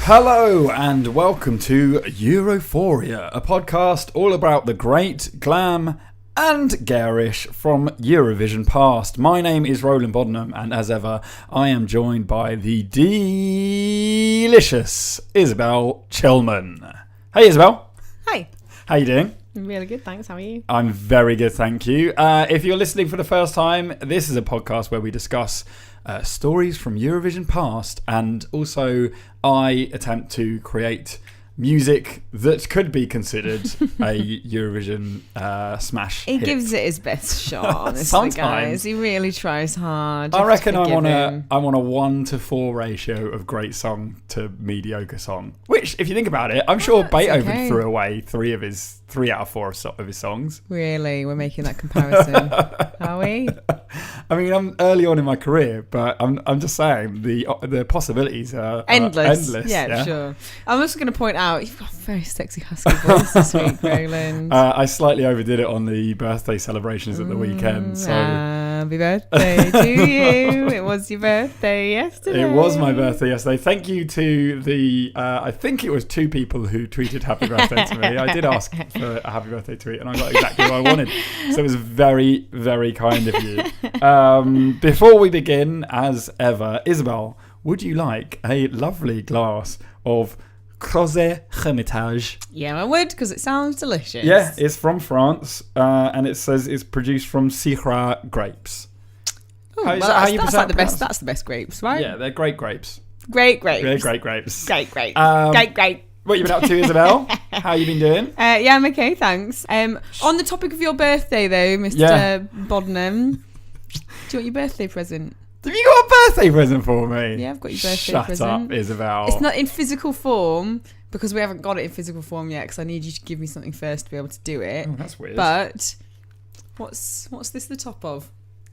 Hello and welcome to Europhoria, a podcast all about the great, glam and garish from Eurovision past. My name is Roland and as ever I am joined by the delicious Isobel Chillman. Hey Isobel. Hi. How you doing? I'm really good, thanks. How are you? I'm very good, thank you. If you're listening for the first time, this is a podcast where we discuss stories from Eurovision past, and also I attempt to create music that could be considered a Eurovision smash He hit. gives it his best shot, honestly, Sometimes. guys. He really tries hard. I reckon I'm on a 1-to-4 ratio of great song to mediocre song. Which, if you think about it, I'm sure Beethoven okay. threw away 3 out of 4 of his songs. Really? We're making that comparison, are we? I mean, I'm early on in my career, but I'm just saying the possibilities are endless. Yeah, sure. I'm also going to point out you've got a very sexy husky voice this week, Roland. I slightly overdid it on the birthday celebrations at the weekend. So happy birthday to you! It was your birthday yesterday. It was my birthday yesterday. Thank you to the I think it was 2 people who tweeted happy birthday to me. I did ask for a happy birthday tweet, and I got exactly what I wanted. So it was very, very kind of you. Before we begin, as ever, Isobel, would you like a lovely glass of Crozet Hermitage? Yeah, I would, because it sounds delicious. Yeah, it's from France, and it says it's produced from Syrah grapes. Ooh, How that's like the best. That's the best grapes, right? Yeah, they're great grapes. Great grapes. They're great grapes. Great. Great. What you been up to, Isobel? How you been doing? Yeah, I'm okay, thanks. On the topic of your birthday, though, Mr. Bodnam, do you want your birthday present? Have you got a birthday present for me? Yeah, I've got your birthday Shut present. up, Isobel. It's not in physical form, because we haven't got it in physical form yet, because I need you to give me something first to be able to do it. Oh, that's weird. But what's this the top of?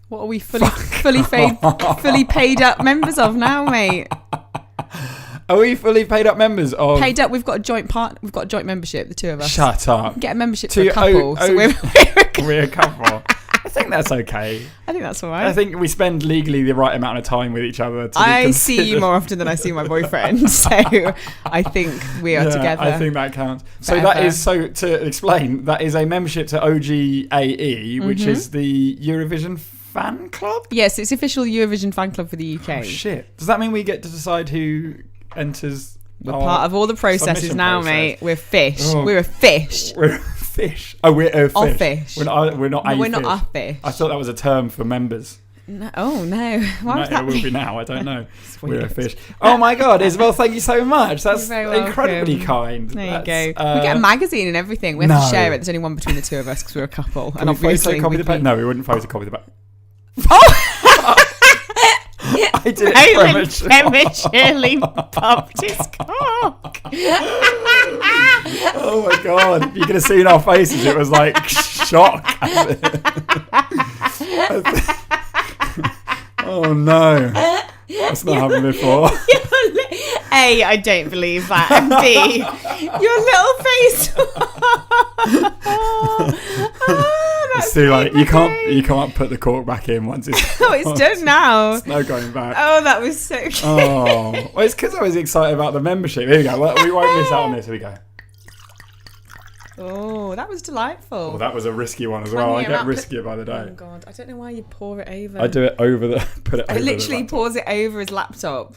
What are we fully paid up members of now, mate? Are we fully paid up members of? Paid up. We've got a joint membership, the two of us. Shut up. Get a membership for a couple. So we're a couple. I think that's okay. I think that's all right. I think we spend legally the right amount of time with each other. I see you more often than I see my boyfriend, so I think we are together. I think that counts. So Forever. to explain, that is a membership to OGAE, which is the Eurovision Fan Club. Yes, it's official Eurovision fan club for the UK. Oh shit! Does that mean we get to decide who enters? We're part of all the processes now, mate. We're fish. Oh. We're a fish. We're a fish. Oh, we're a fish. A fish. We're not a We're fish. not a fish. I thought that was a term for members. No, oh no! Why was No, that? it will be now. I don't know. Weird. We're a fish. Oh my God, Isobel! Thank you so much. That's You're very incredibly welcome. kind. There you That's, go. We get a magazine and everything. We have to share it. There's only one between the two of us because we're a couple. Can And we obviously, photocopy the back? No, we wouldn't photocopy the back. I did it prematurely popped his cock. Oh my God! You could have seen our faces. It was like shock. Oh no! That's not happened before. A, I don't believe that. And B, your little face. It's too late. You can't put the cork back in once it's. Oh, it's done now. There's no going back. Oh, that was so cute. Oh, well, it's because I was excited about the membership. Here we go. Well, we won't miss out on this. Here we go. Oh, that was delightful. Oh, that was a risky one as well. I get riskier by the day. Oh God, I don't know why you pour it over. I do it over the. Put it. I over literally the pours it over his laptop.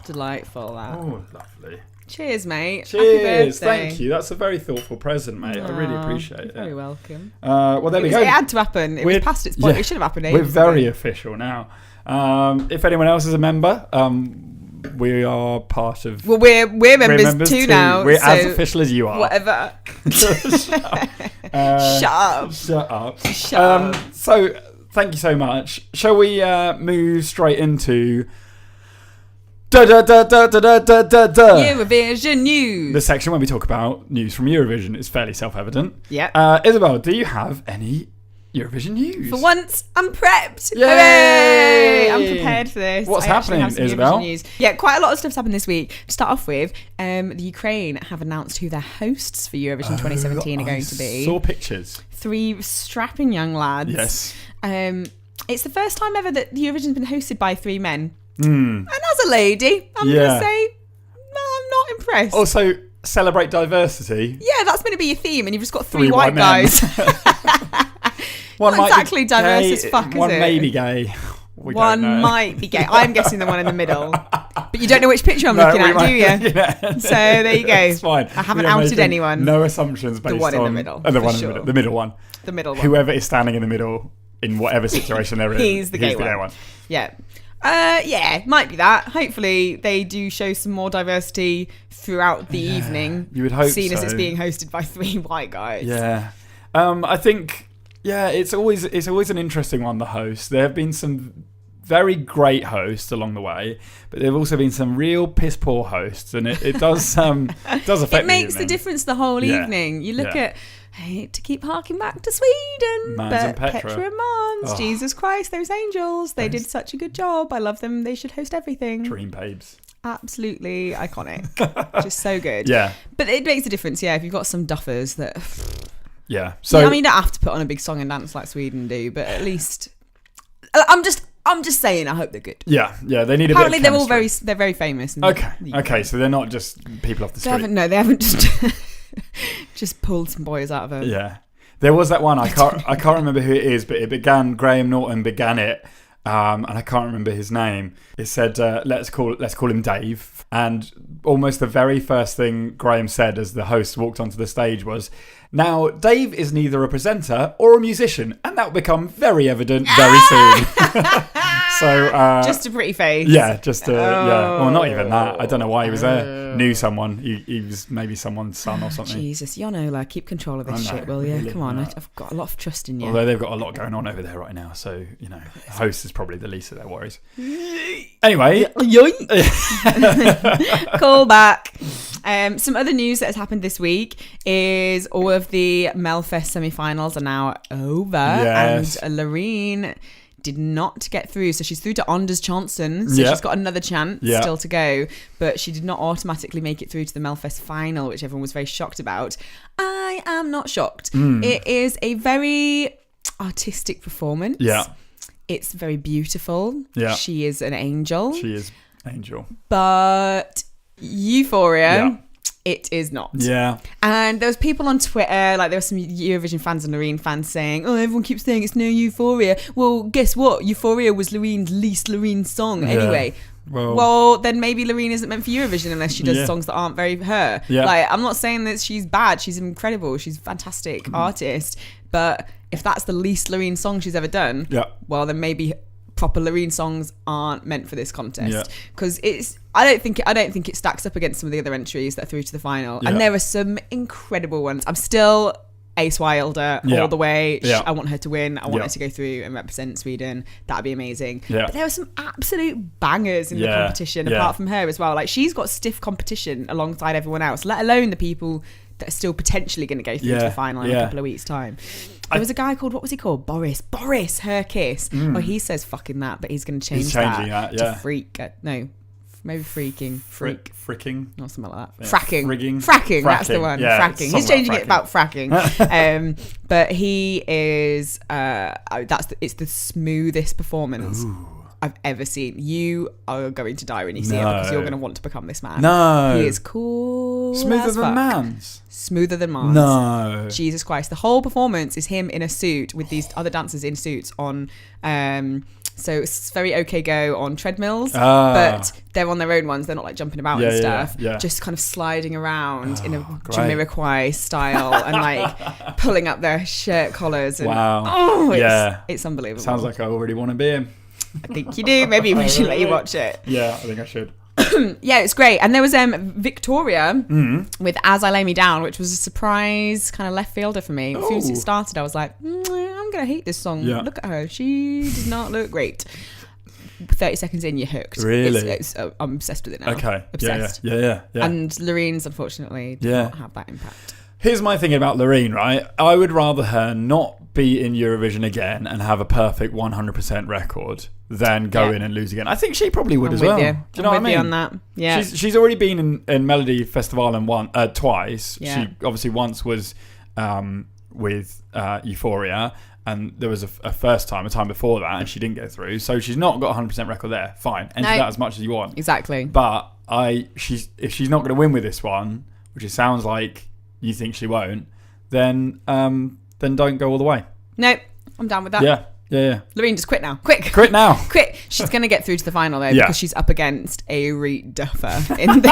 Delightful, that. Oh, lovely. Cheers, mate. Cheers. Happy birthday. Thank you. That's a very thoughtful present, mate. I really appreciate it. You're very welcome. Well, there we go. It had to happen. It was past its point. It should have happened ages We're very ago. official now. If anyone else is a member, we are part of. Well, we're members too now. We're so as official as you are. Whatever. Shut up. Shut up. So, thank you so much. Shall we move straight into Eurovision news. the section where we talk about news from Eurovision? Is fairly self-evident. Yeah. Isobel, do you have any Eurovision news. For once, I'm prepped. Yay! Hooray! I'm prepared for this. What's I actually happening, have some Isobel? Eurovision news. Yeah, quite a lot of stuff's happened this week. To start off with, the Ukraine have announced who their hosts for Eurovision 2017 are going to be. Saw pictures. 3 strapping young lads. Yes. It's the first time ever that the Eurovision's been hosted by 3 men. Mm. And as a lady, I'm going to say, no, I'm not impressed. Also, celebrate diversity. Yeah, that's going to be your theme, and you've just got 3 white guys. One not might exactly be diverse gay, as fuck, one is it? may be gay. One might be gay. I'm guessing the one in the middle. But you don't know which picture I'm looking at, do you? Yeah. So there you go. It's fine. I haven't outed anyone. No assumptions based on... The one in the middle. The one in sure. the middle. The middle one. The middle one. Whoever is standing in the middle in whatever situation they're in. He's the gay one. Yeah. Yeah, might be that. Hopefully they do show some more diversity throughout the evening. You would hope seeing as so. it's being hosted by 3 white guys. Yeah. I think... Yeah, it's always an interesting one, the host. There have been some very great hosts along the way, but there have also been some real piss poor hosts, and it does affect It makes the difference the whole evening. You look at, I hate to keep harking back to Sweden, Mans but and Petra and Mans, Jesus Christ, those angels, they did such a good job. I love them. They should host everything. Dream babes. Absolutely iconic. Just so good. Yeah. But it makes a difference, if you've got some duffers that... Yeah. So I mean, you don't have to put on a big song and dance like Sweden do, but at least I'm just saying. I hope they're good. Yeah. They need a Apparently, bit of they're very famous. Okay. So they're not just people off the street. They haven't just pulled some boys out of a. Yeah. There was that one. I can't remember who it is, but it began. Graham Norton began it, and I can't remember his name. It said, "Let's call him Dave." And almost the very first thing Graham said as the host walked onto the stage was, "Now, Dave is neither a presenter or a musician, and that will become very evident very soon." So just a pretty face. Yeah, Well, not even that. I don't know why he was there. Knew someone. He was maybe someone's son or something. Jesus, Yonola, keep control of this shit, will you? Really, come on, I've got a lot of trust in you. Although they've got a lot going on over there right now, so the host is probably the least of their worries. Anyway, call back. Some other news that has happened this week is all of the Melfest semi-finals are now over, yes. and Loreen did not get through, so she's through to Anders Chanson, so she's got another chance still to go, but she did not automatically make it through to the Melfest final, which everyone was very shocked about. I am not shocked. It is a very artistic performance. It's very beautiful. She is an angel. She is angel. But Euphoria, it is not. And there was people on Twitter, like there were some Eurovision fans and Loreen fans saying, "Oh, everyone keeps saying it's no Euphoria." Well, guess what? Euphoria was Loreen's least Loreen song anyway. Well, then maybe Loreen isn't meant for Eurovision unless she does songs that aren't very her. Like, I'm not saying that she's bad. She's incredible. She's a fantastic artist. But if that's the least Loreen song she's ever done, well, then maybe proper Loreen songs aren't meant for this contest, because I don't think it stacks up against some of the other entries that are through to the final, and there are some incredible ones. I'm still Ace Wilder all the way. I want her to win. I want her to go through and represent Sweden. That'd be amazing. But there are some absolute bangers in the competition apart from her as well. Like, she's got stiff competition alongside everyone else, let alone the people that are still potentially going to go through to the final in a couple of weeks' time. There was a guy called, what was he called? Boris Herkiss. Oh, he says fucking that, but he's going to change that to freak. No, maybe freaking. Fricking. Or something like that. Yeah. Fracking, that's the one. Fracking. He's changing it about fracking. But he is, it's the smoothest performance I've ever seen. You are going to die when you see it, because you're going to want to become this man. No. He is cool. Smoother than Mans. Smoother than Mans. No. Jesus Christ. The whole performance is him in a suit with these other dancers in suits on, so it's very OK Go on treadmills, but they're on their own ones. They're not like jumping about and stuff. Just kind of sliding around in a Jamiroquai style and like pulling up their shirt collars. And, it's unbelievable. Sounds like I already want to be him. I think you do. Maybe we should let you watch it. Yeah, I think I should. It's great. And there was Victoria with As I Lay Me Down, which was a surprise kind of left fielder for me. As soon as it started, I was like, I'm going to hate this song. Look at her. She does not look great. 30 seconds in, you're hooked. Really? I'm obsessed with it now. Okay. Obsessed. Yeah. And Loreen's, unfortunately, did not have that impact. Here's my thing about Loreen, right? I would rather her not be in Eurovision again and have a perfect 100% record than go in and lose again. I think she probably would as well. Do you know what I mean? On that. Yeah. She's already been in Melody Festival and twice. Yeah. She obviously once was with Euphoria, and there was a time before that, and she didn't get through. So she's not got a 100% record there. Fine, enter that as much as you want. Exactly. But if she's not going to win with this one, which it sounds like you think she won't, then don't go all the way. No, I'm down with that. Yeah. Loreen, just quit now. Quick. Quit now. Quick. She's going to get through to the final, though, because she's up against Avery Duffer in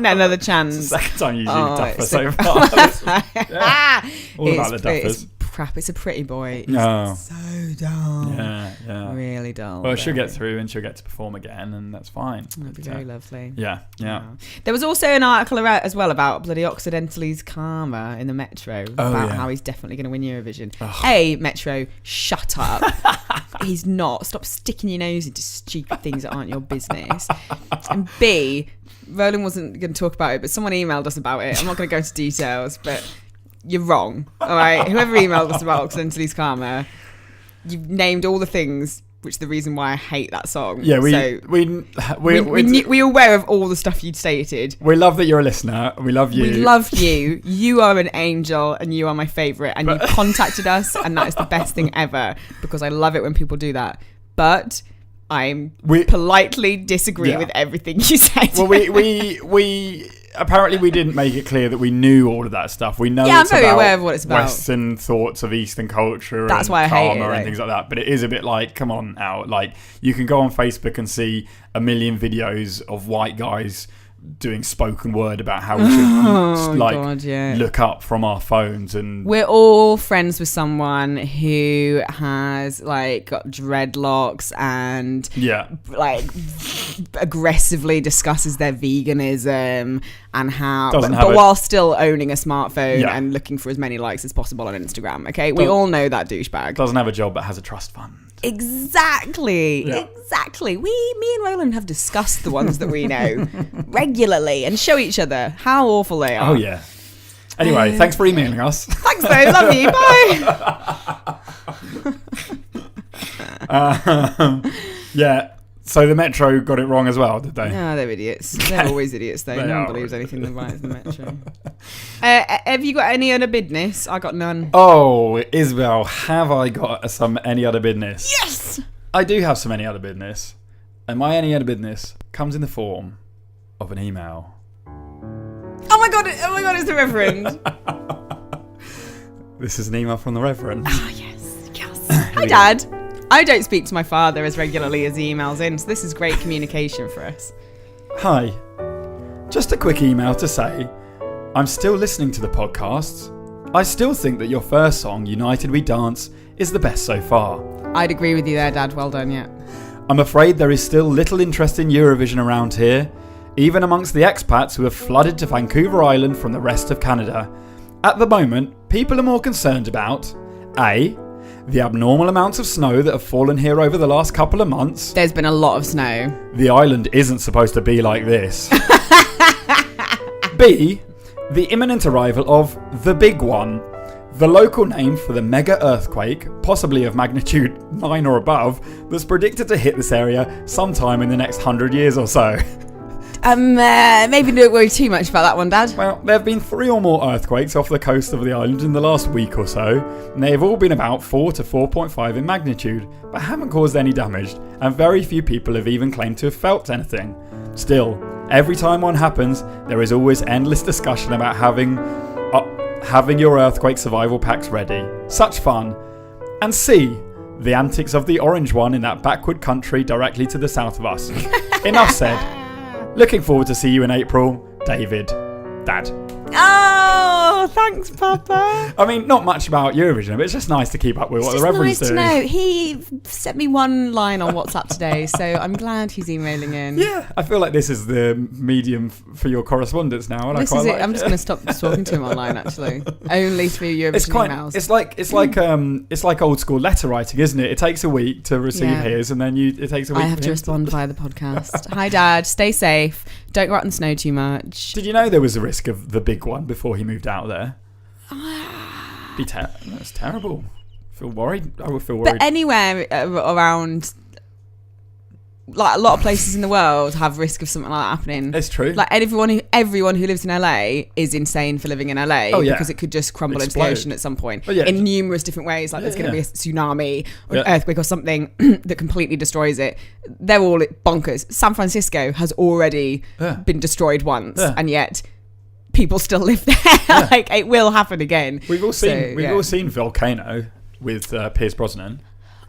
Another Chance. It's the second time you've used Duffer so far. All about the Duffers. It's crap. It's a pretty boy. It's so dull. Yeah. Really dull. Well, she'll get through and she'll get to perform again, and that's fine. That'd be very lovely. Yeah. There was also an article as well about bloody Occidentali's karma in the Metro about how he's definitely going to win Eurovision. A, Metro, shut up. He's not. Stop sticking your nose into stupid things that aren't your business. And B, Roland wasn't going to talk about it, but someone emailed us about it. I'm not going to go into details, but you're wrong. All right, whoever emailed us about Occidentali's karma, you've named all the things which the reason why I hate that song. Yeah, we're aware of all the stuff you'd stated. We love that you're a listener. We love you. We love you. You are an angel, and you are my favourite. And you contacted us, and that is the best thing ever, because I love it when people do that. But I politely disagree with everything you said. Well, we apparently we didn't make it clear that we knew all of that stuff. We know I'm very aware of what it's about. Western thoughts of Eastern culture. That's why I hate it, and things like that. But it is a bit like, come on now. Like, you can go on Facebook and see a million videos of white guys doing spoken word about how we should look up from our phones, and we're all friends with someone who has got dreadlocks and aggressively discusses their veganism and how but while still owning a smartphone and looking for as many likes as possible on Instagram. Okay, we all know that douchebag doesn't have a job but has a trust fund. Exactly. Me and Roland have discussed the ones that we know regularly and show each other how awful they are. Oh yeah. Anyway, thanks for emailing us. Thanks though, love you, bye. So the Metro got it wrong as well, did they? No, they're idiots. They're always idiots though. No one believes anything they write in the Metro. Have you got any other business? I got none. Oh, Isobel, have I got any other business? Yes! I do have some any other business. And my any other business comes in the form of an email. Oh my god, it's the Reverend. This is an email from the Reverend. Oh, yes. Hi, Dad. I don't speak to my father as regularly as he emails in, so this is great communication for us. Hi. Just a quick email to say, I'm still listening to the podcasts. I still think that your first song, United We Dance, is the best so far. I'd agree with you there, Dad. Well done, yeah. I'm afraid there is still little interest in Eurovision around here, even amongst the expats who have flooded to Vancouver Island from the rest of Canada. At the moment, people are more concerned about A, the abnormal amounts of snow that have fallen here over the last couple of months. There's been a lot of snow. The island isn't supposed to be like this. B, the imminent arrival of the Big One, the local name for the mega earthquake, possibly of magnitude 9 or above, that's predicted to hit this area sometime in the next 100 years or so. Maybe don't worry too much about that one, Dad. Well, there have been 3 or more earthquakes off the coast of the island in the last week or so, and they have all been about 4 to 4.5 in magnitude, but haven't caused any damage, and very few people have even claimed to have felt anything. Still, every time one happens, there is always endless discussion about having your earthquake survival packs ready. Such fun. And C, the antics of the orange one in that backward country directly to the south of us. Enough said. Looking forward to see you in April, David. Dad. Oh, thanks, Papa. I mean, not much about Eurovision, but it's just nice to keep up with what the Reverend's doing. It's nice to know. He sent me one line on WhatsApp today, so I'm glad he's emailing in. Yeah, I feel like this is the medium for your correspondence now, and this I quite is like it. I'm just going to stop talking to him online, actually. Only through Eurovision emails. It's like old school letter writing, isn't it? It takes a week to receive his, and then it takes a week. I have to respond via the podcast. Hi, Dad. Stay safe. Don't go out in the snow too much. Did you know there was a risk of the Big One before he moved out there? That's terrible Feel worried? I would feel worried. But anywhere around, like a lot of places in the world have risk of something like that happening. It's true. Like everyone who lives in LA is insane for living in LA because it could just crumble into the ocean at some point in numerous different ways. Like there's going to be a tsunami or an earthquake or something that completely destroys it. They're all bonkers. San Francisco has already been destroyed once, and yet people still live there. Like it will happen again. We've all seen Volcano with Pierce Brosnan.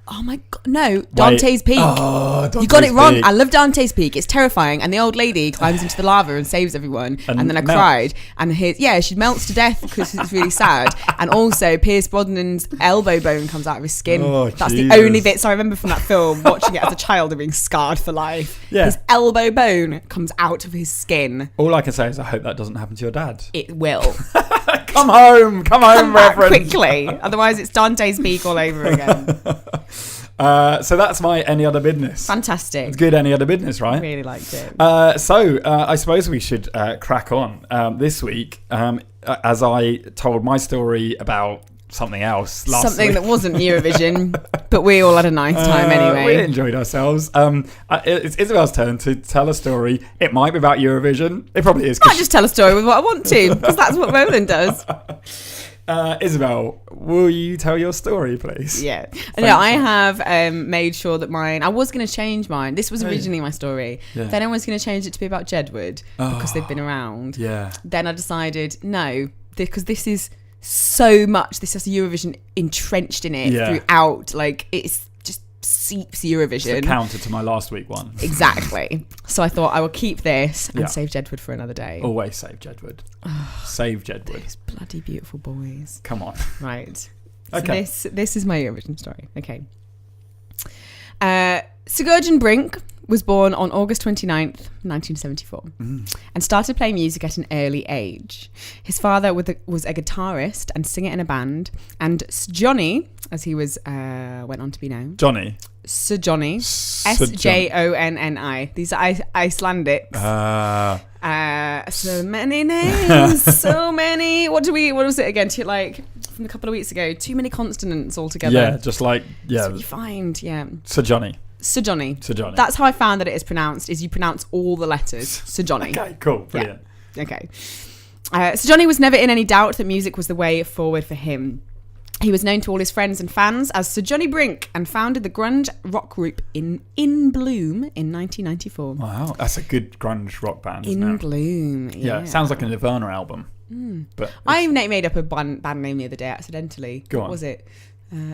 Oh my god, no, Dante's Peak. Oh, Dante's you got it wrong. Peak. I love Dante's Peak. It's terrifying. And the old lady climbs into the lava and saves everyone. And then I cried. And she melts to death because it's really sad. And also Pierce Brosnan's elbow bone comes out of his skin. Oh, That's Jesus. the only bit. So I remember from that film, watching it as a child and being scarred for life. Yeah. His elbow bone comes out of his skin. All I can say is I hope that doesn't happen to your dad. It will. Come home, Reverend. Quickly. Otherwise it's Dante's Peak all over again. So that's my any other business. Fantastic. It's good any other business, right? I really liked it. So I suppose we should crack on this week. As I told my story about something else last something week. That wasn't Eurovision, but we all had a nice time anyway. We enjoyed ourselves. It's Isabel's turn to tell a story. It might be about Eurovision. It probably is. I might just tell a story with what I want to, because that's what Roland does. Isabel, will you tell your story, please? Yeah. No, I have made sure that I was going to change mine. This was originally my story. Yeah. Then I was going to change it to be about Jedward because they've been around. Yeah. Then I decided, no, because this is so much. This has Eurovision entrenched in it throughout. Like, it's just seeps Eurovision. It's a counter to my last week one. Exactly. So I thought I will keep this and save Jedward for another day. Always save Jedward. Save Jedward. Those bloody beautiful boys. Come on. Right. Okay. So this is my Eurovision story. Okay. Sigurdsson Brink was born on August 29th, 1974 and started playing music at an early age. His father was a guitarist and singer in a band, and Johnny, as he was went on to be known. Johnny. Sir Johnny. Sjonni. These are Icelandics. So many names, so many. What was it again? Like from a couple of weeks ago, too many consonants altogether. Yeah, just like That's what you find. Yeah. Sir Johnny. Sir Johnny. That's how I found that it is pronounced. Is you pronounce all the letters. Sir Johnny. Okay, cool, brilliant. Yeah. Okay. Sir Johnny was never in any doubt that music was the way forward for him. He was known to all his friends and fans as Sir Johnny Brink and founded the grunge rock group In Bloom in 1994. Wow, that's a good grunge rock band, isn't it? In Bloom, yeah. It sounds like a Nirvana album. But I made up a band name the other day accidentally. Go on. What was it?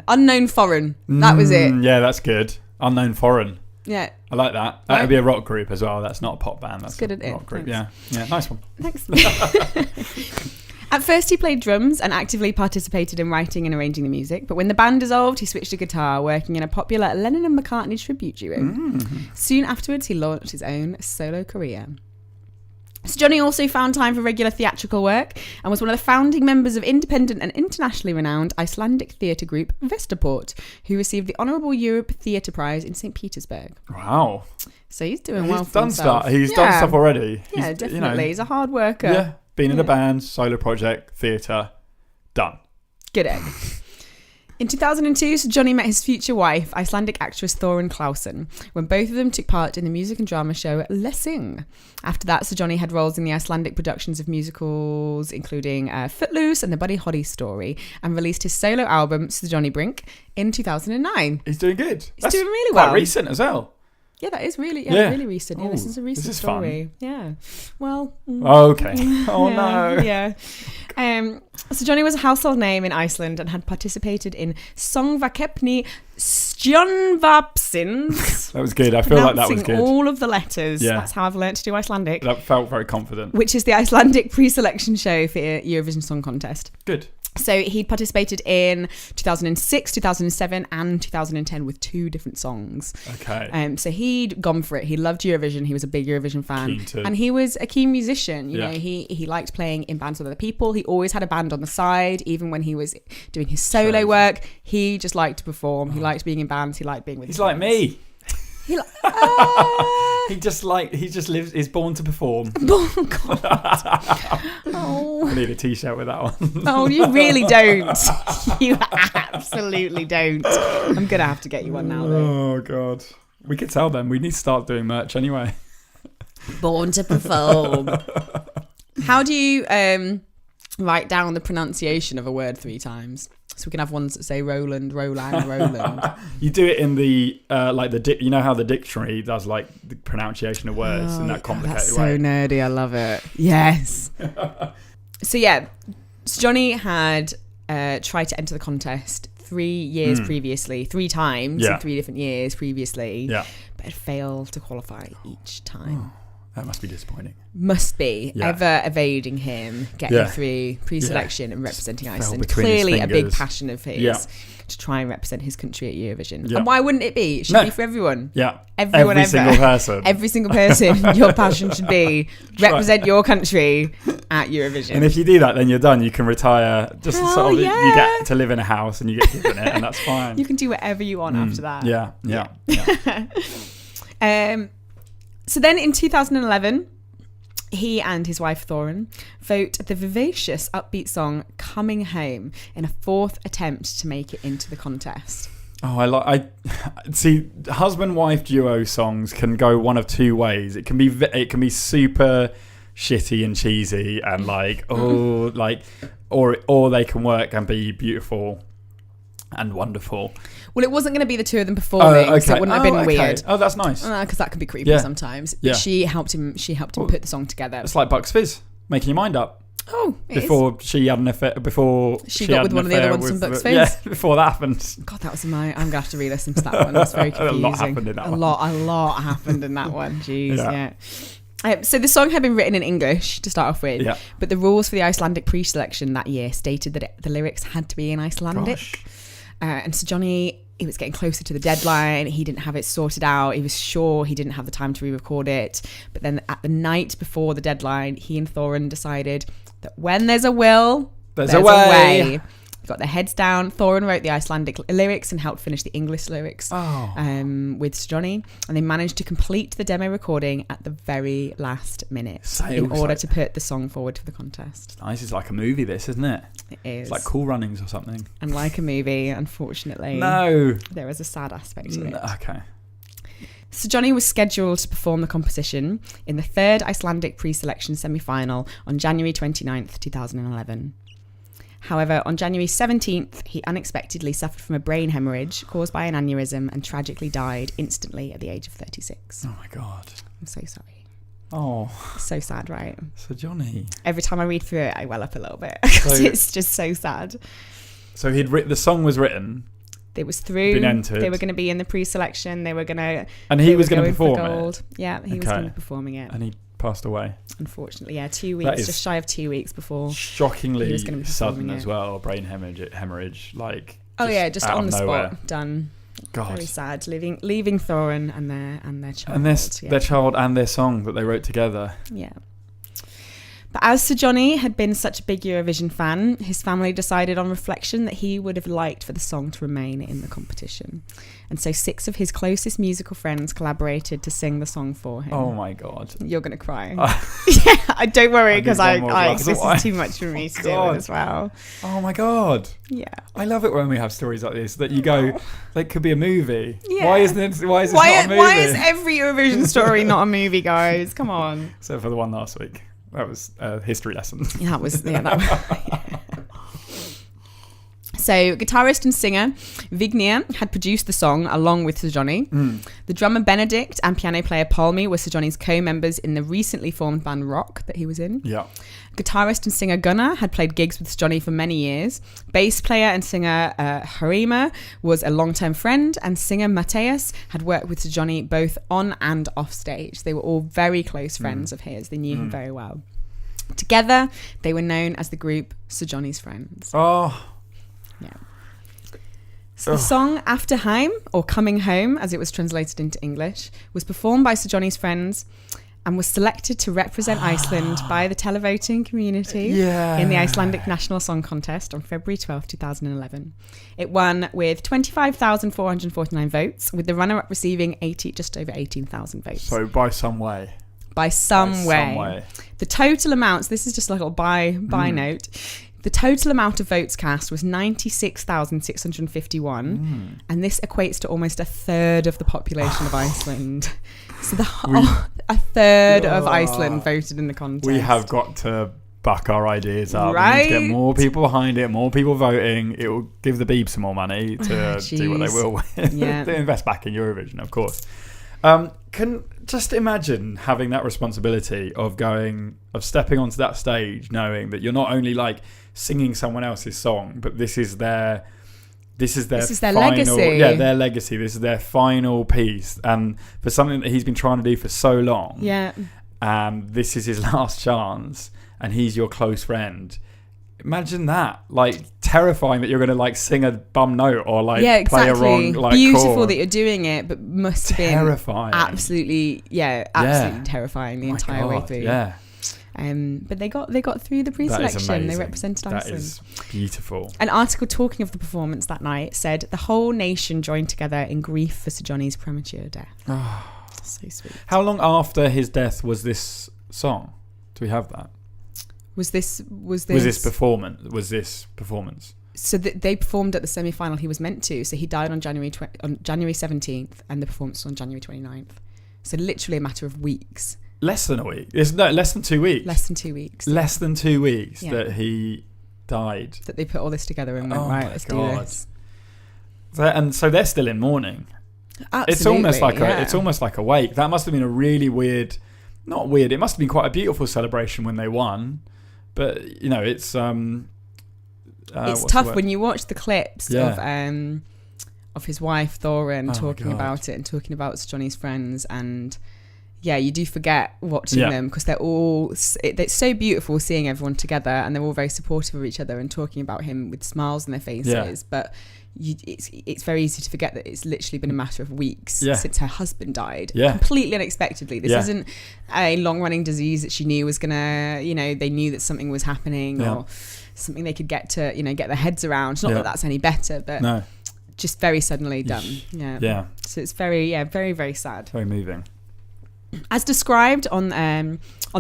Unknown Foreign. That was it. Yeah, that's good. Unknown Foreign. Yeah. I like that. That would be a rock group as well. That's not a pop band. That's good a at it. rock group. Thanks. Yeah, nice one. Thanks. At first, he played drums and actively participated in writing and arranging the music. But when the band dissolved, he switched to guitar, working in a popular Lennon and McCartney tribute duo. Soon afterwards, he launched his own solo career. So Johnny also found time for regular theatrical work and was one of the founding members of independent and internationally renowned Icelandic theatre group Vesterport, who received the Honourable Europe Theatre Prize in St. Petersburg. Wow. So he's doing well for done himself. He's done stuff already. Yeah, definitely. He's a hard worker. Yeah, been in a band, solo project, theatre, done. Good egg. In 2002, Sir Johnny met his future wife, Icelandic actress Þórunn Clausen, when both of them took part in the music and drama show Lessing. After that, Sir Johnny had roles in the Icelandic productions of musicals, including Footloose and The Buddy Holly Story, and released his solo album, Sir Johnny Brink, in 2009. He's doing good. He's doing really well. Quite recent as well. Yeah, that is really, really recent. Yeah, this is a recent story. Fun. Yeah. Well. Okay. Oh, no. Yeah. So Johnny was a household name in Iceland and had participated in Songvakeppni Stjórnvapsins. That was good. I feel like that was good. All of the letters. Yeah. That's how I've learnt to do Icelandic. That felt very confident. Which is the Icelandic pre-selection show for Eurovision Song Contest. Good. So he participated in 2006, 2007 and 2010 with 2 different songs. Okay. So he'd gone for it. He loved Eurovision. He was a big Eurovision fan. And he was a keen musician. You know, he liked playing in bands with other people. He always had a band on the side. Even when he was doing his solo work, he just liked to perform. He liked being in bands. He liked being with He's like me. He just lives. He's born to perform. Oh God. Oh. I need a T-shirt with that one. Oh, you really don't. You absolutely don't. I'm gonna have to get you one now, though. Oh God. We could tell them. We need to start doing merch anyway. Born to perform. How do you write down the pronunciation of a word 3 times? So we can have ones that say Roland, Roland, Roland. You do it in the you know how the dictionary does like the pronunciation of words in that complicated that's way. so nerdy. I love it. Yes. So yeah, Johnny had tried to enter the contest 3 years previously, 3 times in 3 different years previously, but had failed to qualify each time. Oh, that must be disappointing. Must be. Ever evading him, getting through pre-selection and representing Iceland. Clearly a big passion of his to try and represent his country at Eurovision. And why wouldn't it be? It should be for everyone. Yeah. Every single person. Every single person. Your passion should be represent your country at Eurovision. And if you do that, then you're done. You can retire. Just you get to live in a house and you get given it, and that's fine. You can do whatever you want after that. Yeah. So then in 2011, he and his wife Thorin wrote the vivacious, upbeat song "Coming Home" in a 4th attempt to make it into the contest. Oh, I see. Husband-wife duo songs can go one of 2 ways. It can be super shitty and cheesy and or they can work and be beautiful and wonderful. Well, it wasn't going to be the 2 of them performing, so it wouldn't have been weird. Oh, that's nice. Because that can be creepy sometimes. But she helped him. She helped him put the song together. It's like Bucks Fizz, making your mind up. Oh, before she had an affair. Before she got with one of the other ones from Bucks Fizz. Yeah, before that happened. God, that was I'm gonna have to re-listen to that one. It's very confusing. A lot happened in that one. A lot happened in that one. Jeez, yeah. So the song had been written in English to start off with, but the rules for the Icelandic pre-selection that year stated that the lyrics had to be in Icelandic. And so Johnny, he was getting closer to the deadline. He didn't have it sorted out. He was sure he didn't have the time to re-record it. But then at the night before the deadline, he and Thorin decided that when there's a will, there's a way. Got their heads down. Thorin wrote the Icelandic lyrics and helped finish the English lyrics with Johnny. And they managed to complete the demo recording at the very last minute in order to put the song forward to the contest. It's nice. It's like a movie, this, isn't it? It is. It's like Cool Runnings or something. And like a movie, unfortunately. No. There is a sad aspect to it. Okay. So Johnny was scheduled to perform the competition in the 3rd Icelandic pre-selection semi-final on January 29th, 2011. However, on January 17th, he unexpectedly suffered from a brain hemorrhage caused by an aneurysm and tragically died instantly at the age of 36. Oh my God. I'm so sorry. Oh. So sad, right? So Johnny. Every time I read through it, I well up a little bit because it's just so sad. So the song was written. It was through. Been entered. They were going to be in the pre-selection. They were going to. And he was going to perform it. Yeah, he was going to be performing it. And he passed away. Unfortunately, 2 weeks, just shy of 2 weeks before. Shockingly he was going to be sudden as well. Brain hemorrhage, like. Just on the spot, done. God, very sad. Leaving Thorin and their child, and their child and their song that they wrote together. Yeah. But as Sir Johnny had been such a big Eurovision fan, his family decided on reflection that he would have liked for the song to remain in the competition. And so 6 of his closest musical friends collaborated to sing the song for him. Oh my God. You're going to cry. Don't worry, because this is too much for me to deal with as well. Oh my God. Yeah. I love it when we have stories like this that you go, that could be a movie. Yeah. Why is this not a movie? Why is every Eurovision story not a movie, guys? Come on. Except for the one last week. That was a history lesson. That was. So, guitarist and singer Vignir had produced the song along with Sir Johnny. The drummer Benedict and piano player Palmi were Sir Johnny's co-members in the recently formed band Rock that he was in. Yeah. Guitarist and singer Gunnar had played gigs with Sir Johnny for many years. Bass player and singer Harima was a long-term friend, and singer Mateus had worked with Sir Johnny both on and off stage. They were all very close friends of his. They knew him very well. Together, they were known as the group Sir Johnny's Friends. Oh. Yeah. So the song After Heim, or Coming Home, as it was translated into English, was performed by Sir Johnny's friends and was selected to represent Iceland by the televoting community in the Icelandic National Song Contest on February 12, 2011. It won with 25,449 votes, with the runner-up receiving just over 18,000 votes. So by some way. By some way. The total amounts, this is just like a by note, the total amount of votes cast was 96,651, and this equates to almost a third of the population of Iceland. So a third of Iceland voted in the contest. We have got to buck our ideas up. Right? We need to get more people behind it, more people voting. It will give the Beebs some more money to do what they will with. To invest back in Eurovision, of course. Can just imagine having that responsibility of stepping onto that stage, knowing that you're not only like singing someone else's song, but this is their final, legacy. Yeah, their legacy. This is their final piece, and for something that he's been trying to do for so long. Yeah. This is his last chance, and he's your close friend. Imagine that, like terrifying that you're going to like sing a bum note or like play a wrong like beautiful chord. That you're doing it, but must have been terrifying. Absolutely terrifying the entire way through. Yeah. But they got through the pre-selection. They represented Iceland. That is beautiful. An article talking of the performance that night said the whole nation joined together in grief for Sir Johnny's premature death. So sweet. How long after his death was this song? Do we have that? Was this performance? So they performed at the semi-final he was meant to. So he died on January 17th, and the performance was on January 29th. So literally a matter of weeks. Less than a week. Less than 2 weeks. Less than 2 weeks. Less than 2 weeks that he died. That they put all this together and went, let's do this. And so they're still in mourning. Absolutely. It's almost like a wake. That must have been a really weird. Not weird. It must have been quite a beautiful celebration when they won. But it's it's tough when you watch the clips of his wife Roland talking about it and talking about Johnny's friends, and you do forget watching them because it's so beautiful seeing everyone together, and they're all very supportive of each other and talking about him with smiles on their faces. But it's very easy to forget that it's literally been a matter of weeks since her husband died, completely unexpectedly. This isn't a long-running disease that she knew was gonna, they knew that something was happening or something they could get their heads around. Not that that's any better, but just very suddenly done. So it's very, very, very sad. Very moving. As described on the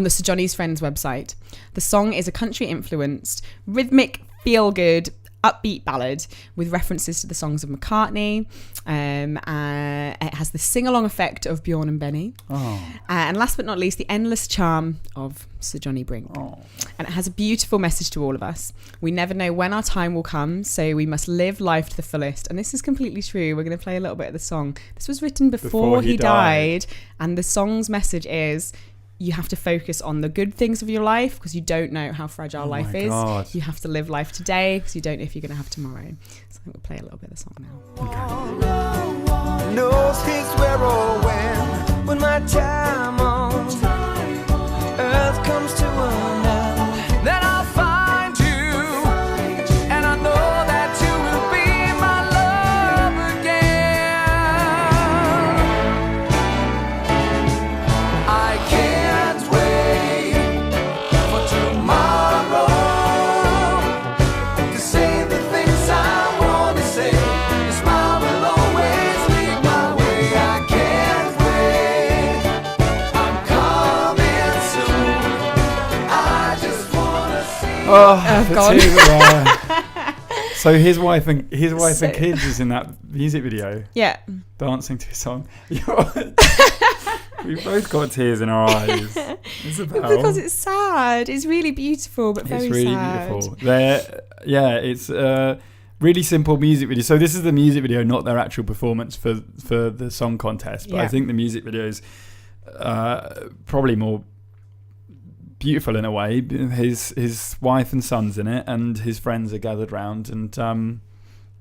Sir Johnny's Friends website, the song is a country-influenced, rhythmic, feel-good, upbeat ballad with references to the songs of McCartney. It has the sing-along effect of Bjorn and Benny. And last but not least, the endless charm of Sir Johnny Brink. And it has a beautiful message to all of us. We never know when our time will come, so we must live life to the fullest. And this is completely true. We're going to play a little bit of the song. This was written before he died, and the song's message is, you have to focus on the good things of your life because you don't know how fragile life is. You have to live life today because you don't know if you're going to have tomorrow. So I think we'll play a little bit of the song now. Okay. Knows his where or when my time on earth comes to an end, then I'll find you, and I know that you will be my love again. I can't wait for tomorrow to say the things I want to say. Your smile will always lead my way. I can't wait. I'm coming soon. I just want to see. God. So his wife and kids is in that music video. Yeah. Dancing to his song. We've both got tears in our eyes. Isabel. Because it's sad. It's really beautiful, but very sad. It's really beautiful. It's a really simple music video. So this is the music video, not their actual performance for the song contest. But I think the music video is probably more beautiful in a way. His wife and son's in it, and his friends are gathered round. And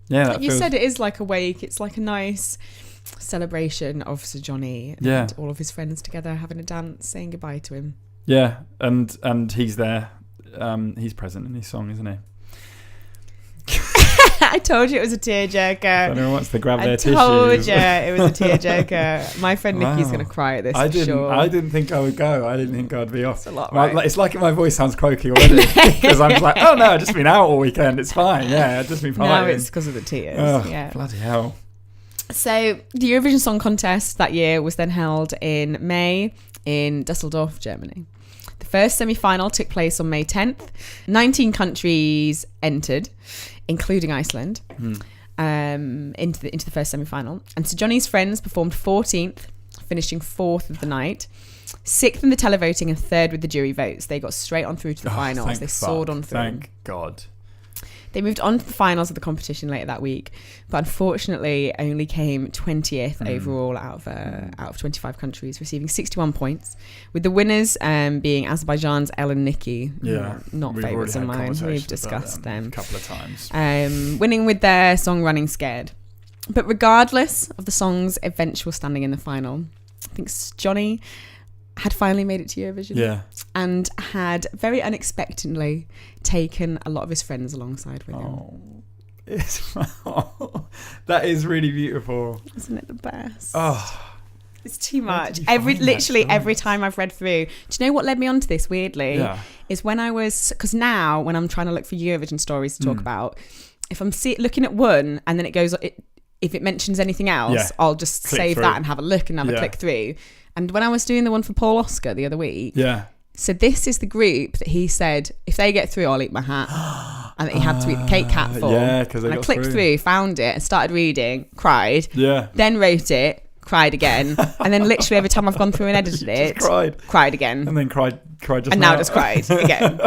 you said it is like a wake. It's like a nice celebration of Sir Johnny and all of his friends together having a dance, saying goodbye to him. And he's there. He's present in his song, isn't he? I told you it was a tearjerker. Anyone wants to grab their tissues. I told you it was a tearjerker. My friend Nikki's going to cry at this. I didn't think I would go. I didn't think I'd be off. It's a lot, right? It's like my voice sounds croaky already because I'm just like, oh no, I've just been out all weekend. It's fine. Yeah, I've just been partying. No, it's because of the tears. Oh, yeah. Bloody hell. So the Eurovision Song Contest that year was then held in May in Dusseldorf, Germany. The first semi-final took place on May 10th. 19 countries entered, including Iceland, into the first semi-final. And so Johnny's Friends performed 14th, finishing 4th of the night, 6th in the televoting and 3rd with the jury votes. They got straight on through to the finals. They soared on through. Thank God. They moved on to the finals of the competition later that week, but unfortunately only came 20th overall out of 25 countries, receiving 61 points, with the winners being Azerbaijan's Ellen Nikki. Yeah, not favourites of mine. We've discussed them a couple of times. Winning with their song Running Scared. But regardless of the song's eventual standing in the final, I think Johnny had finally made it to Eurovision, and had very unexpectedly taken a lot of his friends alongside with him. That is really beautiful, isn't it? The best. It's too much. Every time I've read through, do you know what led me on to this weirdly? Is when I was, because now when I'm trying to look for Eurovision stories to talk about, if I'm looking at one and then it goes, if it mentions anything else, I'll just save that and have a look and have a click through. And when I was doing the one for Paul Oscar the other week, so this is the group that he said, if they get through, I'll eat my hat. And that he had to eat the Kate Cat for. Because I clicked through, found it, and started reading, cried. Then wrote it, cried again, and then literally every time I've gone through and edited it, cried again, and then cried just and now just cried again,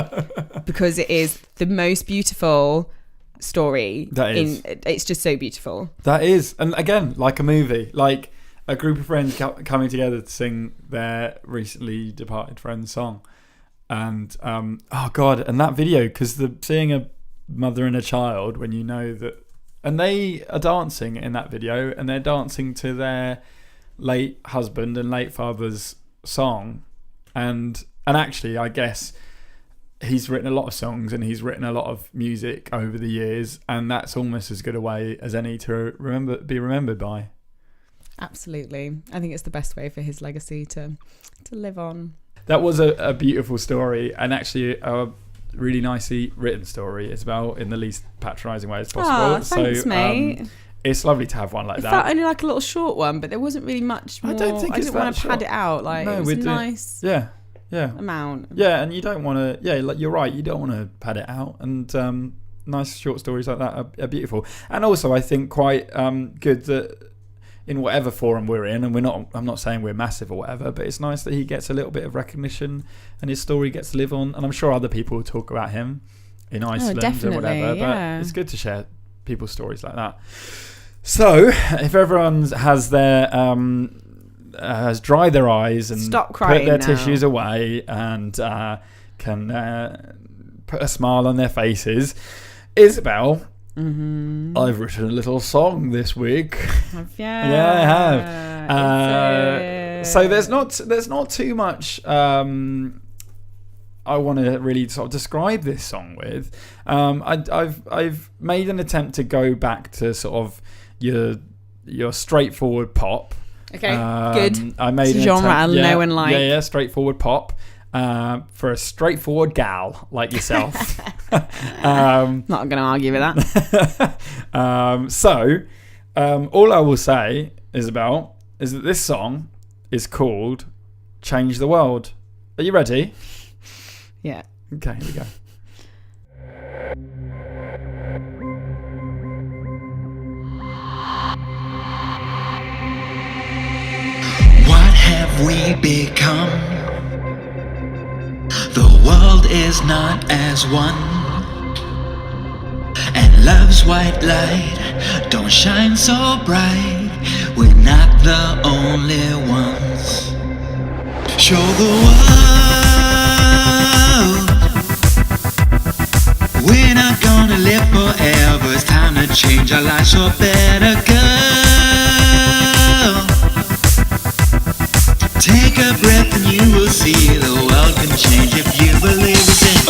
because it is the most beautiful story. That is. It's just so beautiful. That is, and again, like a movie, like a group of friends coming together to sing their recently departed friend's song. And oh God, and that video, because seeing a mother and a child when you know that, and they are dancing in that video, and they're dancing to their late husband and late father's song, and actually I guess he's written a lot of songs and he's written a lot of music over the years, and that's almost as good a way as any to be remembered by. Absolutely. I think it's the best way for his legacy to live on. That was a beautiful story, and actually a really nicely written story as well, in the least patronising way as possible. Thanks, mate. It's lovely to have one like that. It felt only like a little short one, but there wasn't really much more. I don't think I didn't want to pad it out. Like, no, it was a nice amount. Yeah, and you don't want to... Yeah, like, you're right. You don't want to pad it out. And nice short stories like that are beautiful. And also, I think quite good that in whatever forum we're in, and I'm not saying we're massive or whatever, but it's nice that he gets a little bit of recognition and his story gets to live on. And I'm sure other people will talk about him in Iceland or whatever, but it's good to share people's stories like that. So if everyone has their has dried their eyes and stop crying, put their tissues away, and can put a smile on their faces, Isobel, I've written a little song this week. Yeah, I have. So there's not too much I want to really sort of describe this song with. I've made an attempt to go back to sort of your straightforward pop. Okay, good. I made it's a genre I know and like. Yeah, straightforward pop. For a straightforward gal like yourself. Not going to argue with that. All I will say is that this song is called Change the World. Are you ready? Yeah. Okay, here we go. What have we become? The world is not as one, and love's white light don't shine so bright. We're not the only ones. Show the world we're not gonna live forever. It's time to change our lives for better, girl. Take a breath and you will see the world can change if you believe it.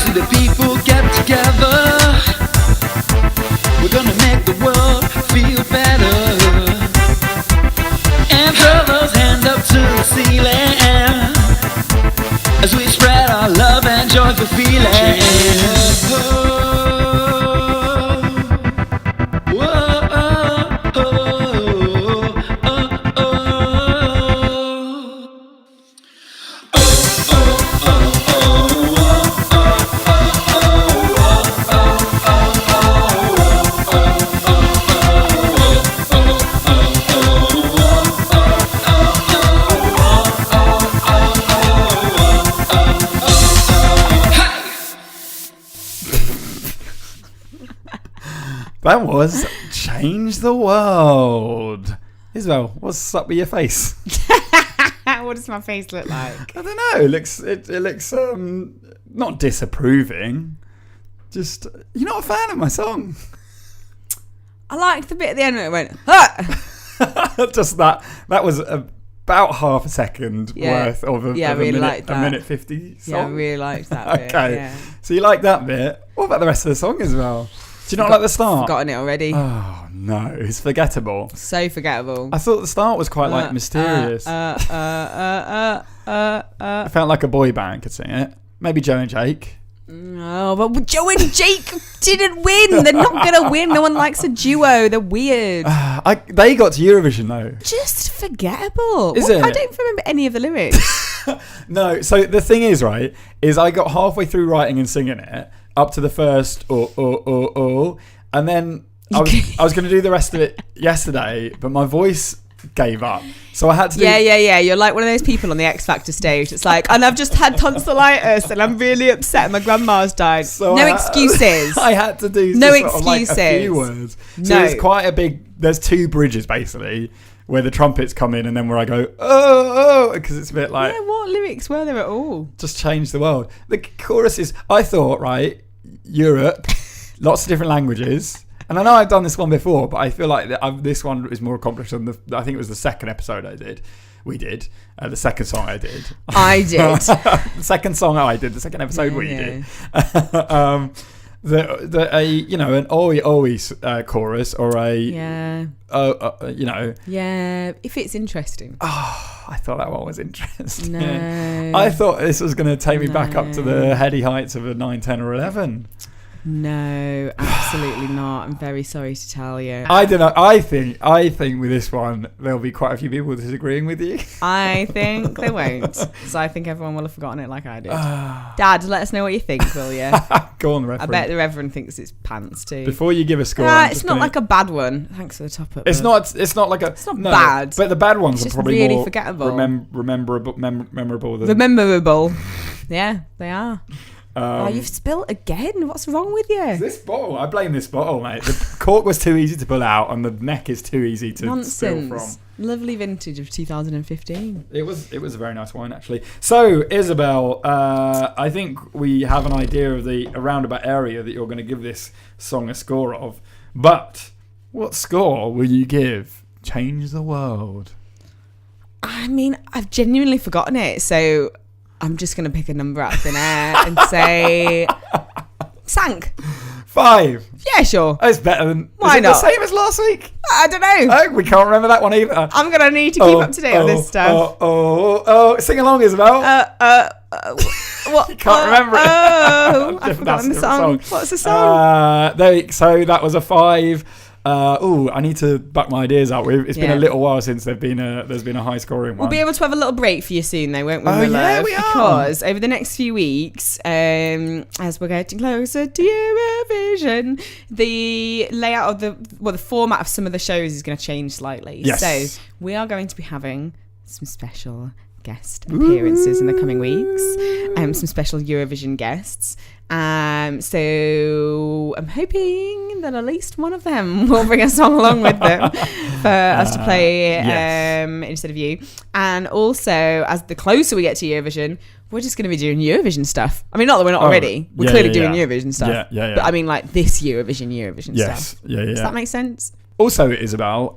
see the people get together. We're gonna make the world feel better. And throw those hands up to the ceiling as we spread our love and joyful feeling. That was Change the World. Isabel, what's up with your face? What does my face look like? I don't know. It looks not disapproving. Just, you're not a fan of my song. I liked the bit at the end where it went, ah! Just that was about half a second worth of a minute 50 song. Yeah, I really liked that bit. Okay. Yeah. So you like that bit. What about the rest of the song as well? Do you not like the start? Forgotten it already. Oh no, it's forgettable. So forgettable. I thought the start was quite like mysterious. It felt like a boy band could sing it. Maybe Joe and Jake. No, but Joe and Jake didn't win. They're not gonna win. No one likes a duo. They're weird. They got to Eurovision though. Just forgettable. Is it? I don't remember any of the lyrics. No. So the thing is, right, is I got halfway through writing and singing it up to the first and then I was going to do the rest of it yesterday, but my voice gave up, so I had to do... Yeah. You're like one of those people on the X Factor stage. It's like, and I've just had tonsillitis and I'm really upset and my grandma's died. So no excuses. I had to do no sort of like excuses. a few words. So it's quite a big... There's two bridges basically where the trumpets come in and then where I go oh, because it's a bit like... Yeah, what lyrics were there at all? Just Change the World. The chorus is, I thought, right, Europe, lots of different languages. And I know I've done this one before, but I feel like this one is more accomplished than I think it was the second episode we did. The second song I did. The second song I did. The second episode did. An always chorus or a if it's interesting. I thought that one was interesting. No, I thought this was going to take me back up to the heady heights of a 9, 10 or 11. No, absolutely not. I'm very sorry to tell you. I don't know. I think with this one, there'll be quite a few people disagreeing with you. I think they won't. So I think everyone will have forgotten it like I did. Dad, let us know what you think, will you? Go on, Reverend. I bet the Reverend thinks it's pants too. Before you give a score, it's not like a bad one. Thanks for the top up. It's not like a. It's not bad. But the bad ones are probably really more forgettable. Memorable. Memorable. Yeah, they are. Oh, you've spilt again. What's wrong with you? This bottle. I blame this bottle, mate. The cork was too easy to pull out, and the neck is too easy to spill from. Lovely vintage of 2015. It was a very nice wine, actually. So, Isobel, I think we have an idea of the roundabout area that you're going to give this song a score of. But what score will you give Change the World? I mean, I've genuinely forgotten it, so I'm just going to pick a number out of thin air and say sank. 5. Yeah, sure. It's better than... Why not? The same as last week? I don't know. Oh, we can't remember that one either. I'm going to need to keep up to date on this stuff. Sing along, Isobel. What? You can't remember it. I've forgotten the song. What's the song? So that was a 5. I need to back my ideas up. It's been a little while since there's been a high scoring one. We'll be able to have a little break for you soon, though, won't we? Oh, yeah, we are. Because over the next few weeks, as we're getting closer to Eurovision, the layout of the format of some of the shows is going to change slightly. Yes. So we are going to be having some special guest appearances in the coming weeks, some special Eurovision guests. So I'm hoping that at least one of them will bring a song along with them for us to play instead of you. And also, as the closer we get to Eurovision, we're just going to be doing Eurovision stuff. I mean, not that we're not already. We're clearly doing Eurovision stuff. Yeah. But I mean, like this Eurovision stuff. Yeah. Does that make sense? Also, Isobel,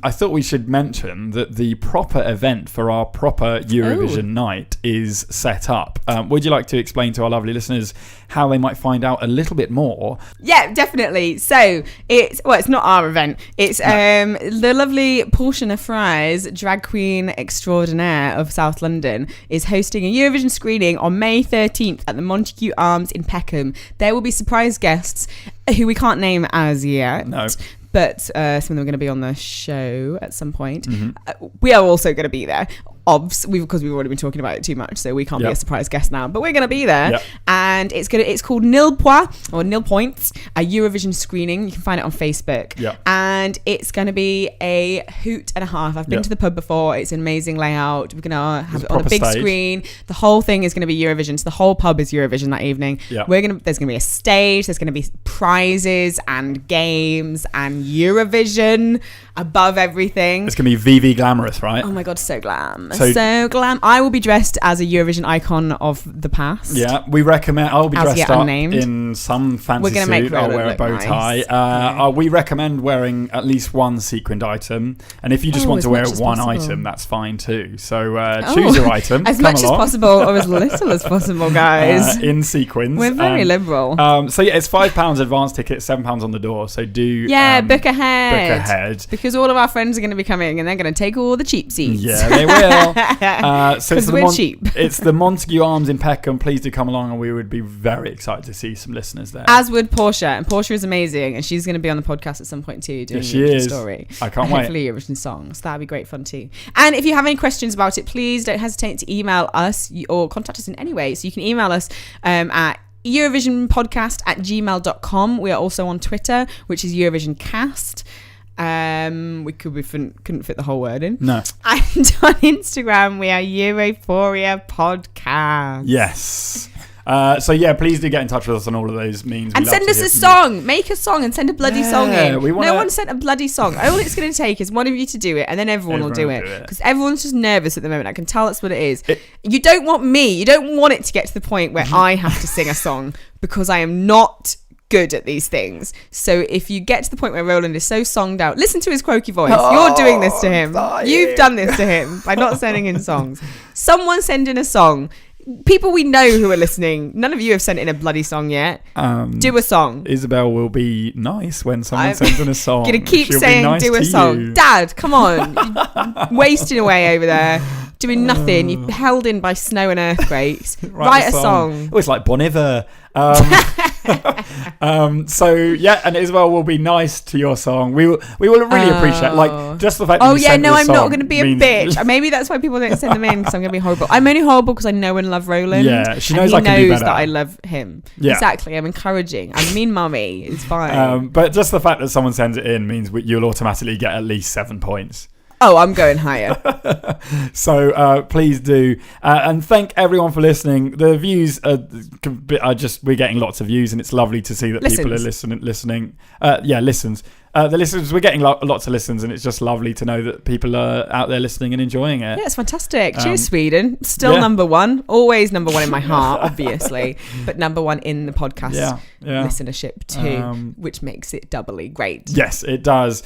I thought we should mention that the proper event for our proper Eurovision night is set up. Would you like to explain to our lovely listeners how they might find out a little bit more? Yeah, definitely. So it's not our event. It's the lovely Portia Fries, drag queen extraordinaire of South London, is hosting a Eurovision screening on May 13th at the Montague Arms in Peckham. There will be surprise guests who we can't name as yet. No. But some of them are going to be on the show at some point. We are also going to be there. Because we've already been talking about it too much, so we can't be a surprise guest now. But we're going to be there, and it's called Nil Points or Nil Points, a Eurovision screening. You can find it on Facebook, and it's going to be a hoot and a half. I've been to the pub before. It's an amazing layout. We're going to have it on a big screen. The whole thing is going to be Eurovision. So the whole pub is Eurovision that evening. There's going to be a stage. There's going to be prizes and games and Eurovision above everything. It's going to be VV glamorous, right? Oh my god, so glam. So glam. I will be dressed as a Eurovision icon of the past. Yeah, we recommend. I'll be dressed up unnamed. in some fancy suit. Make I'll wear a bow tie. Nice. We recommend wearing at least one sequined item, and if you just want to wear one item, that's fine too. So choose your item. As much as possible, or as little as possible, guys. In sequins. We're very liberal. So yeah, it's £5 advance ticket, £7 on the door. So do book ahead. Book ahead. Because all of our friends are going to be coming, and they're going to take all the cheap seats. Yeah, they will. So we're cheap. It's the Montague Arms in Peckham. Please do come along, and we would be very excited to see some listeners there. As would Portia, and Portia is amazing, and she's going to be on the podcast at some point too, doing Eurovision Story. I can't wait. Hopefully Eurovision songs. That'd be great fun too. And if you have any questions about it, please don't hesitate to email us or contact us in any way. So you can email us at eurovisionpodcast@gmail.com. We are also on Twitter, which is EurovisionCast. We couldn't fit the whole word in. No. And on Instagram, we are Europhoria Podcast. Yes. So yeah, please do get in touch with us on all of those means. And send us a song. Make a song and send a bloody song in. No one sent a bloody song. All it's going to take is one of you to do it, and then everyone will do it. Because everyone's just nervous at the moment. I can tell that's what it is. You don't want me. You don't want it to get to the point where I have to sing a song, because I am not good at these things. So if you get to the point where Roland is so songed out, listen to his croaky voice. You're doing this to him. You've done this to him by not sending in songs. Someone send in a song. People we know who are listening, none of you have sent in a bloody song yet. Do a song. Isobel will be nice when someone sends in a song. Gonna keep saying nice do a song. You. Dad, come on. You're wasting away over there, doing nothing. You're held in by snow and earthquakes. Write a song. Oh, it's like Bon Iver. So yeah, and Isobel will be nice to your song. We will really appreciate, like, just the fact that you sent I'm not going to be a bitch. Maybe that's why people don't send them in, because I'm going to be horrible. I'm only horrible because I know and love Roland. Yeah, she knows he I can do knows better. that I love him. Yeah. Exactly. I'm encouraging. I mean, mummy, it's fine. But just the fact that someone sends it in means you'll automatically get at least 7 points. Oh, I'm going higher. So please do. And thank everyone for listening. The views are just, we're getting lots of views, and it's lovely to see that people are listening. Listens. The listeners, we're getting lots of listens, and it's just lovely to know that people are out there listening and enjoying it. Yeah, it's fantastic. Cheers, Sweden. Still number one. Always number one in my heart, obviously, but number one in the podcast listenership too, which makes it doubly great. Yes, it does.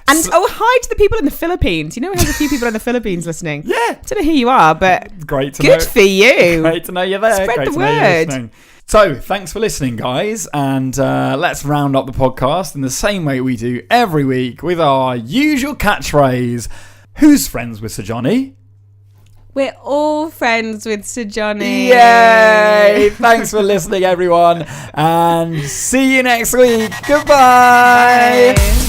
And hi to the people in the Philippines. You know, we have a few people in the Philippines listening. Yeah. I don't know who you are, but great to know. Good for you. Great to know you're there. Spread the word. So, thanks for listening, guys. And let's round up the podcast in the same way we do every week with our usual catchphrase. Who's friends with Sir Johnny? We're all friends with Sir Johnny. Yay! Thanks for listening, everyone. And see you next week. Goodbye. Bye.